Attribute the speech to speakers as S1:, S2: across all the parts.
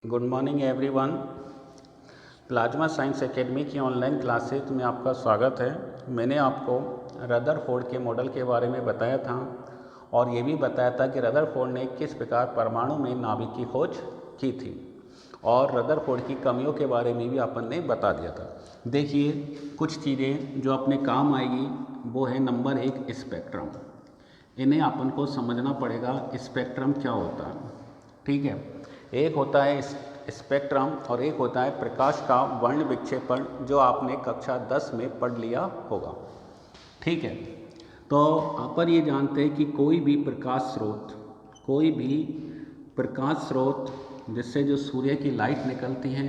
S1: Good morning everyone. Plasma science academy की online classes में आपका स्वागत है। मैंने आपको रदरफोर्ड के मॉडल के बारे में बताया था और ये भी बताया था कि रदरफोर्ड ने किस प्रकार परमाणु में नाभिक की खोज की थी और रदरफोर्ड की कमियों के बारे में भी अपन ने बता दिया था। देखिए, कुछ चीज़ें जो अपने काम आएगी वो है नंबर 1 स्पेक्ट्रम। इन्हें अपन को समझना पड़ेगा स्पेक्ट्रम क्या होता है। ठीक है, एक होता है स्पेक्ट्रम और एक होता है प्रकाश का वर्ण विक्षेपण, जो आपने कक्षा 10 में पढ़ लिया होगा। ठीक है, तो अपन ये जानते हैं कि कोई भी प्रकाश स्रोत जिससे जो सूर्य की लाइट निकलती है,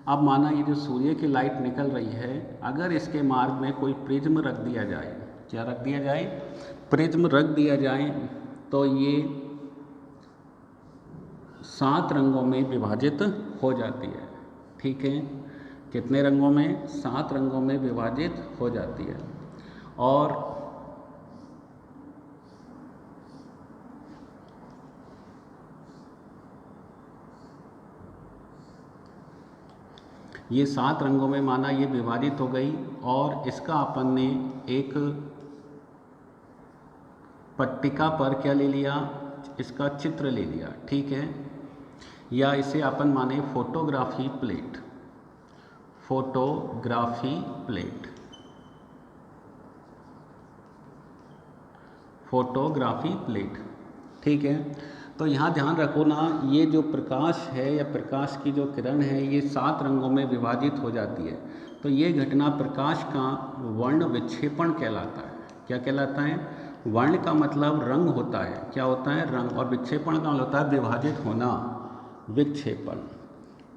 S1: अब माना ये जो सूर्य की लाइट निकल रही है, अगर इसके मार्ग में कोई प्रिज्म रख दिया जाए, क्या रख दिया जाए? प्रिज्म रख दिया जाए, तो ये 7 रंगों में विभाजित हो जाती है। ठीक है, कितने रंगों में? 7 रंगों में विभाजित हो जाती है। और ये 7 रंगों में माना ये विभाजित हो गई और इसका अपन ने एक पट्टिका पर क्या ले लिया? इसका चित्र ले लिया। ठीक है, या इसे अपन माने फोटोग्राफी प्लेट। ठीक है, तो यहाँ ध्यान रखो ना, ये जो प्रकाश है या प्रकाश की जो किरण है, ये 7 रंगों में विभाजित हो जाती है। तो ये घटना प्रकाश का वर्ण विक्षेपण कहलाता है। क्या कहलाता है? वर्ण का मतलब रंग होता है। क्या होता है? रंग। और विक्षेपण का मतलब होता है विभाजित होना, विक्षेपण।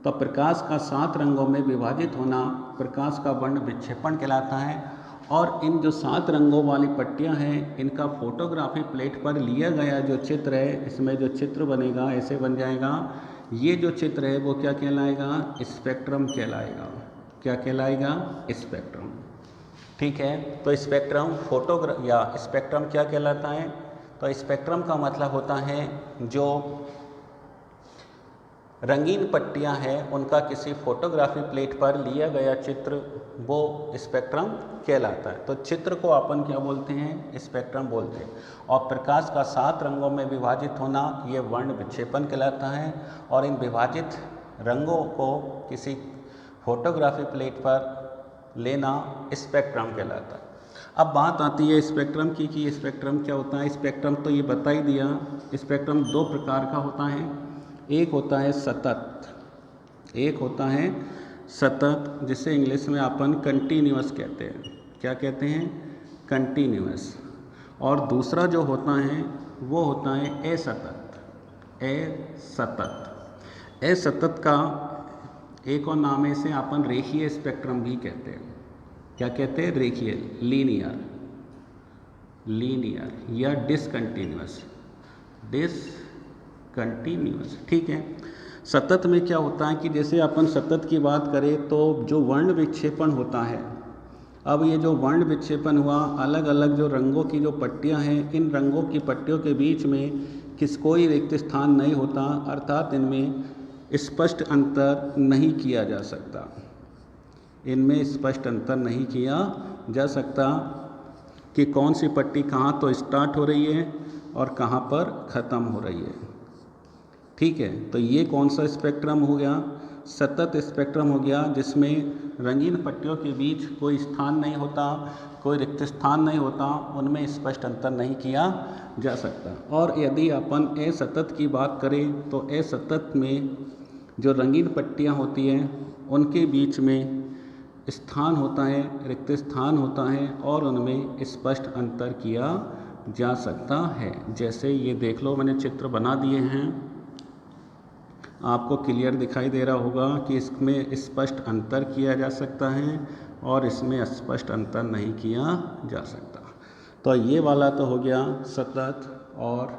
S1: तो प्रकाश का 7 रंगों में विभाजित होना प्रकाश का वर्ण विक्षेपण कहलाता है। और इन जो 7 रंगों वाली पट्टियां हैं, इनका फोटोग्राफी प्लेट पर लिया गया जो चित्र है, इसमें जो चित्र बनेगा ऐसे बन जाएगा। ये जो चित्र है वो क्या कहलाएगा? स्पेक्ट्रम कहलाएगा। क्या कहलाएगा? स्पेक्ट्रम। ठीक है, तो स्पेक्ट्रम स्पेक्ट्रम क्या कहलाता है? तो स्पेक्ट्रम का मतलब होता है जो रंगीन पट्टियां हैं उनका किसी फोटोग्राफी प्लेट पर लिया गया चित्र, वो स्पेक्ट्रम कहलाता है। तो चित्र को अपन क्या बोलते हैं? स्पेक्ट्रम बोलते हैं। और प्रकाश का 7 रंगों में विभाजित होना ये वर्ण विक्षेपण कहलाता है। और इन विभाजित रंगों को किसी फोटोग्राफी प्लेट पर लेना स्पेक्ट्रम कहलाता है। अब बात आती है स्पेक्ट्रम की कि स्पेक्ट्रम क्या होता है। स्पेक्ट्रम तो ये बता ही दिया। स्पेक्ट्रम 2 प्रकार का होता है। एक होता है सतत, जिसे इंग्लिश में अपन कंटिन्यूअस कहते हैं। क्या कहते हैं? कंटिन्यूअस। और दूसरा जो होता है वो होता है असतत का एक और नाम है, इसे अपन रेखीय स्पेक्ट्रम भी कहते हैं। क्या कहते हैं? रेखीय, लीनियर या डिसकंटिन्यूअस। ठीक है। सतत में क्या होता है कि जैसे अपन सतत की बात करें तो जो वर्ण विक्षेपण होता है, अब ये जो वर्ण विक्षेपण हुआ, अलग अलग जो रंगों की जो पट्टियां हैं, इन रंगों की पट्टियों के बीच में कोई रिक्त स्थान नहीं होता, अर्थात इनमें स्पष्ट अंतर नहीं किया जा सकता कि कौन सी पट्टी कहाँ तो स्टार्ट हो रही है और कहाँ पर ख़त्म हो रही है। ठीक है, तो ये कौन सा स्पेक्ट्रम हो गया? सतत स्पेक्ट्रम हो गया, जिसमें रंगीन पट्टियों के बीच कोई स्थान नहीं होता, कोई रिक्त स्थान नहीं होता, उनमें स्पष्ट अंतर नहीं किया जा सकता। और यदि अपन असतत की बात करें तो असतत में जो रंगीन पट्टियाँ होती हैं उनके बीच में स्थान होता है, रिक्त स्थान होता है और उनमें स्पष्ट अंतर किया जा सकता है। जैसे ये देख लो, मैंने चित्र बना दिए हैं, आपको क्लियर दिखाई दे रहा होगा कि इसमें स्पष्ट अंतर किया जा सकता है और इसमें स्पष्ट अंतर नहीं किया जा सकता। तो ये वाला तो हो गया सतत और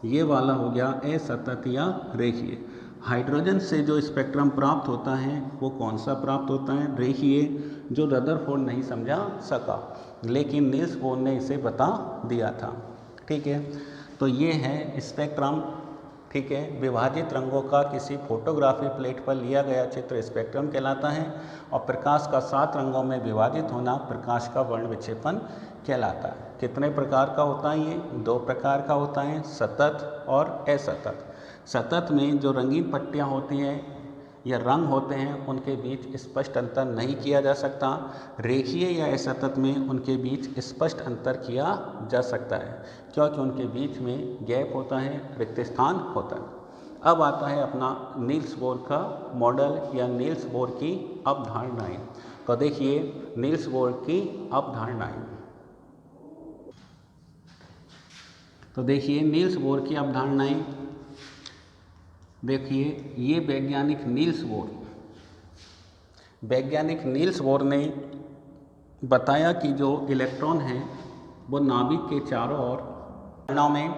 S1: ये वाला हो गया असतत या रेखीय। हाइड्रोजन से जो स्पेक्ट्रम प्राप्त होता है वो कौन सा प्राप्त होता है? रेखीय, जो रदरफोर्ड नहीं समझा सका, लेकिन नील्स बोर ने इसे बता दिया था। ठीक है, तो ये है स्पेक्ट्रम ठीक है। विभाजित रंगों का किसी फोटोग्राफी प्लेट पर लिया गया चित्र स्पेक्ट्रम कहलाता है और प्रकाश का 7 रंगों में विभाजित होना प्रकाश का वर्ण विक्षेपण कहलाता है। कितने प्रकार का होता है ये? 2 प्रकार का होता है, सतत और असतत। सतत में जो रंगीन पट्टियाँ होती हैं या रंग होते हैं उनके बीच स्पष्ट अंतर नहीं किया जा सकता। रेखीय या असतत में उनके बीच स्पष्ट अंतर किया जा सकता है क्योंकि उनके बीच में गैप होता है, रिक्त स्थान होता है। अब आता है अपना नील्स बोर का मॉडल या नील्स बोर की अवधारणाएं। तो देखिए नील्स बोर की अवधारणाएं। तो देखिए नील्स बोर की अवधारणाएं। देखिए ये वैज्ञानिक नील्स बोर ने बताया कि जो इलेक्ट्रॉन है वो नाभिक के चारों ओर में,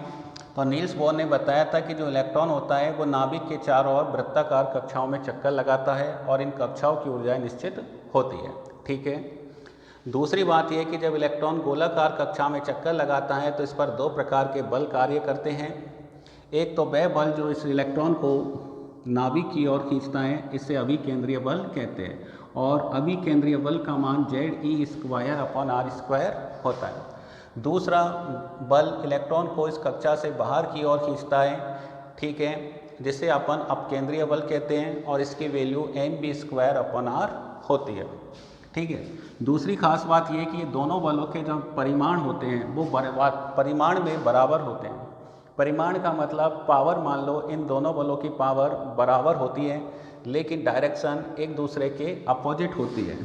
S1: तो नील्स बोर ने बताया था कि जो इलेक्ट्रॉन होता है वो नाभिक के चारों ओर वृत्ताकार कक्षाओं में चक्कर लगाता है और इन कक्षाओं की ऊर्जाएं निश्चित होती है। ठीक है। दूसरी बात यह कि जब इलेक्ट्रॉन गोलाकार कक्षा में चक्कर लगाता है तो इस पर 2 प्रकार के बल कार्य करते हैं। एक तो वह बल जो इस इलेक्ट्रॉन को नाभिक की ओर खींचता है, इसे अभिकेंद्रीय बल कहते हैं और अभिकेंद्रीय बल का मान Ze²/r² होता है। दूसरा बल इलेक्ट्रॉन को इस कक्षा से बाहर की ओर खींचता है, ठीक है, जिसे अपन अपकेंद्रीय बल कहते हैं और इसकी वैल्यू mv²/r होती है। ठीक है। दूसरी खास बात यह कि ये दोनों बलों के जो परिमाण होते हैं वो परिमाण में बराबर होते हैं। परिमाण का मतलब पावर, मान लो इन दोनों बलों की पावर बराबर होती है लेकिन डायरेक्शन एक दूसरे के अपोजिट होती है।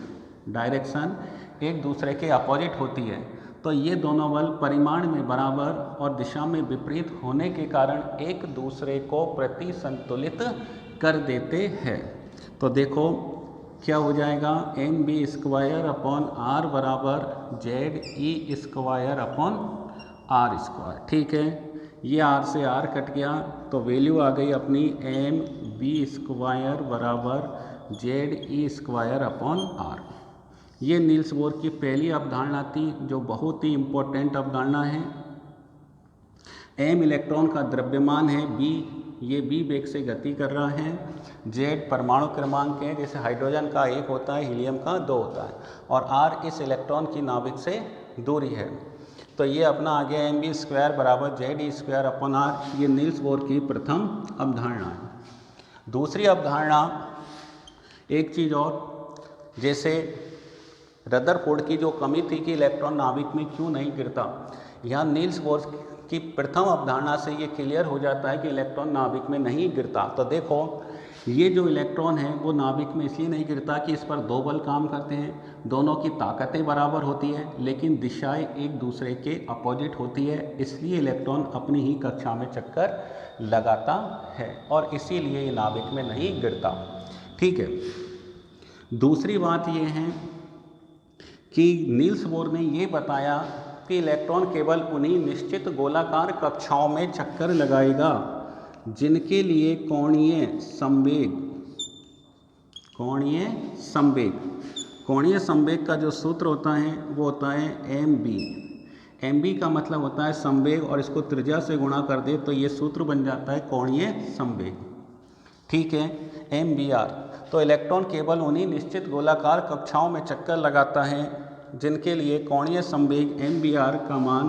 S1: डायरेक्शन एक दूसरे के अपोजिट होती है। तो ये दोनों बल परिमाण में बराबर और दिशा में विपरीत होने के कारण एक दूसरे को प्रति संतुलित कर देते हैं। तो देखो क्या हो जाएगा, mv²/r बराबर Ze²/r²। ठीक है। ये r से r कट गया तो वैल्यू आ गई अपनी mv² बराबर Ze²/r। ये नील्स बोर की पहली अवधारणा थी जो बहुत ही इम्पोर्टेंट अवधारणा है। m इलेक्ट्रॉन का द्रव्यमान है, b ये b वेग से गति कर रहा है, z परमाणु क्रमांक है, जैसे हाइड्रोजन का 1 होता है, हीलियम का 2 होता है और r इस इलेक्ट्रॉन की नाभिक से दूरी है। तो ये अपना आ गया mv² बराबर Ze²/r। ये नील्स बोर की प्रथम अवधारणा है। दूसरी अवधारणा एक चीज़ और, जैसे रदरफोर्ड की जो कमी थी कि इलेक्ट्रॉन नाभिक में क्यों नहीं गिरता, यहाँ नील्स बोर की प्रथम अवधारणा से ये क्लियर हो जाता है कि इलेक्ट्रॉन नाभिक में नहीं गिरता। तो देखो ये जो इलेक्ट्रॉन है वो नाभिक में इसलिए नहीं गिरता कि इस पर 2 बल काम करते हैं, दोनों की ताकतें बराबर होती है लेकिन दिशाएं एक दूसरे के अपोजिट होती है, इसलिए इलेक्ट्रॉन अपनी ही कक्षा में चक्कर लगाता है और इसीलिए ये नाभिक में नहीं गिरता। ठीक है। दूसरी बात ये है कि नील्स बोर ने ये बताया कि इलेक्ट्रॉन केवल उन्हीं निश्चित गोलाकार कक्षाओं में चक्कर लगाएगा जिनके लिए कोणीय संवेग का जो सूत्र होता है वो होता है mb का मतलब होता है संवेग और इसको त्रिज्या से गुणा कर दे तो ये सूत्र बन जाता है कोणीय संवेग। ठीक है, mvr। तो इलेक्ट्रॉन केवल उन्हीं निश्चित गोलाकार कक्षाओं में चक्कर लगाता है जिनके लिए कोणीय संवेग mvr का मान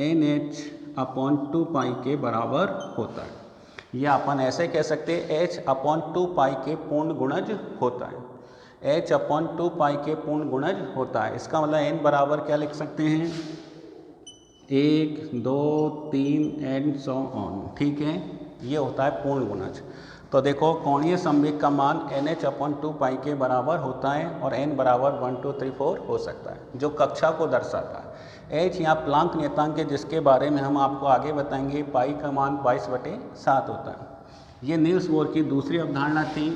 S1: nh/2π के बराबर होता है। या अपन ऐसे कह सकते हैं h/2π के पूर्ण गुणज होता है, h/2π के पूर्ण गुणज होता है। इसका मतलब n बराबर क्या लिख सकते हैं, 1 2 3 एंड सो ऑन। ठीक है, ये होता है पूर्ण गुणज। तो देखो कोणीय संवेग का मान nh/2π के बराबर होता है और n बराबर 1 2 3 4 हो सकता है जो कक्षा को दर्शाता है। h यहाँ प्लांक नियतांक है जिसके बारे में हम आपको आगे बताएंगे। पाई का मान 22/7 होता है। ये नील्स बोर की दूसरी अवधारणा थी।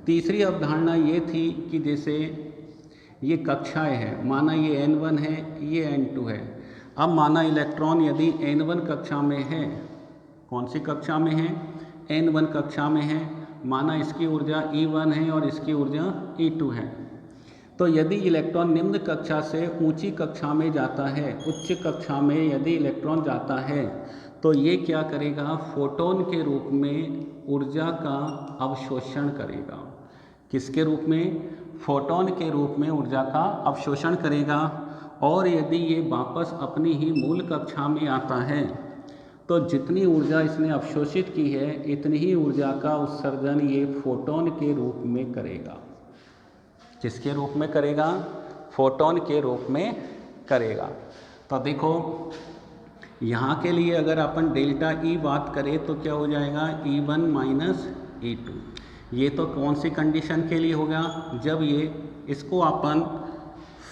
S1: तीसरी अवधारणा ये थी कि जैसे ये कक्षाएं हैं, माना ये n1 है, ये n2 है। अब माना इलेक्ट्रॉन यदि n1 कक्षा में है, कौन सी कक्षा में है, n1 कक्षा में है, माना इसकी ऊर्जा E1 है और इसकी ऊर्जा E2 है। तो यदि इलेक्ट्रॉन निम्न कक्षा से ऊंची कक्षा में जाता है, उच्च कक्षा में यदि इलेक्ट्रॉन जाता है तो ये क्या करेगा, फोटोन के रूप में ऊर्जा का अवशोषण करेगा। किसके रूप में? फोटोन के रूप में ऊर्जा का अवशोषण करेगा। और यदि ये वापस अपनी ही मूल कक्षा में आता है तो जितनी ऊर्जा इसने अवशोषित की है इतनी ही ऊर्जा का उत्सर्जन ये फोटोन के रूप में करेगा। किसके रूप में करेगा? फोटोन के रूप में करेगा। तो देखो यहाँ के लिए अगर अपन डेल्टा ई बात करें तो क्या हो जाएगा, E1 माइनस E2। ये तो कौन सी कंडीशन के लिए होगा? जब ये इसको अपन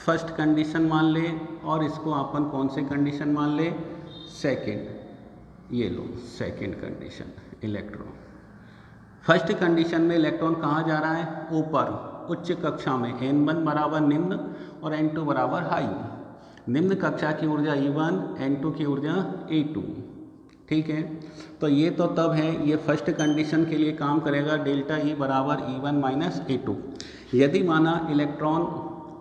S1: फर्स्ट कंडीशन मान ले और इसको अपन कौन से कंडीशन मान ले, सेकंड। ये लो second condition, electron first condition में इलेक्ट्रॉन कहाँ जा रहा है? ऊपर उच्च कक्षा में। N1 बराबर निम्न और N2 बराबर हाई। निम्न कक्षा की ऊर्जा E1, N2 की ऊर्जा E2। ठीक है, तो ये तो तब है, ये फर्स्ट कंडीशन के लिए काम करेगा, डेल्टा E बराबर E1 माइनस E2। यदि माना इलेक्ट्रॉन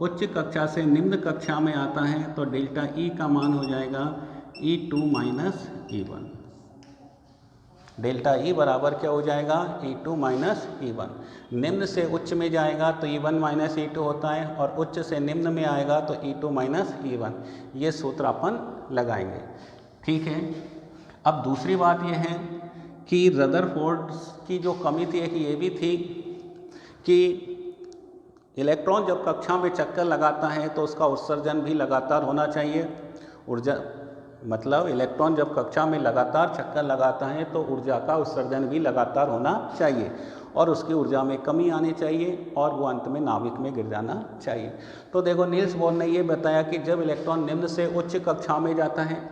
S1: उच्च कक्षा से निम्न कक्षा में आता है तो डेल्टा E का मान हो जाएगा E2 minus E1। Delta E बराबर क्या हो जाएगा, E2 माइनस E1। निम्न से उच्च में जाएगा तो E1 माइनस E2 होता है और उच्च से निम्न में आएगा तो E2 माइनस E1। ये सूत्र अपन लगाएंगे। ठीक है, अब दूसरी बात यह है कि रदरफोर्ड की जो कमी थी एक ये भी थी कि इलेक्ट्रॉन जब कक्षा में चक्कर लगाता है तो उसका उत्सर्जन भी लगातार होना चाहिए। ऊर्जा मतलब इलेक्ट्रॉन जब कक्षा में लगातार चक्कर लगाता है तो ऊर्जा का उत्सर्जन भी लगातार होना चाहिए और उसकी ऊर्जा में कमी आनी चाहिए और वो अंत में नाभिक में गिर जाना चाहिए। तो देखो नील्स बोर ने ये बताया कि जब इलेक्ट्रॉन निम्न से उच्च कक्षा में जाता है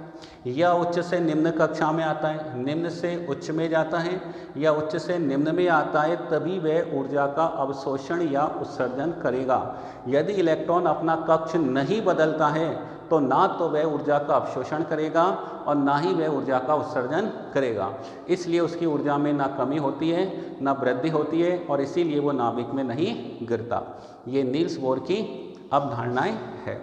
S1: या उच्च से निम्न कक्षा में आता है, निम्न से उच्च में जाता है या उच्च से निम्न में आता है, तभी वह ऊर्जा का अवशोषण या उत्सर्जन करेगा। यदि इलेक्ट्रॉन अपना कक्ष नहीं बदलता है तो ना तो वह ऊर्जा का अवशोषण करेगा और ना ही वह ऊर्जा का उत्सर्जन करेगा। इसलिए उसकी ऊर्जा में ना कमी होती है ना वृद्धि होती है और इसीलिए वो नाभिक में नहीं गिरता। ये नील्स बोर की अवधारणाएं है।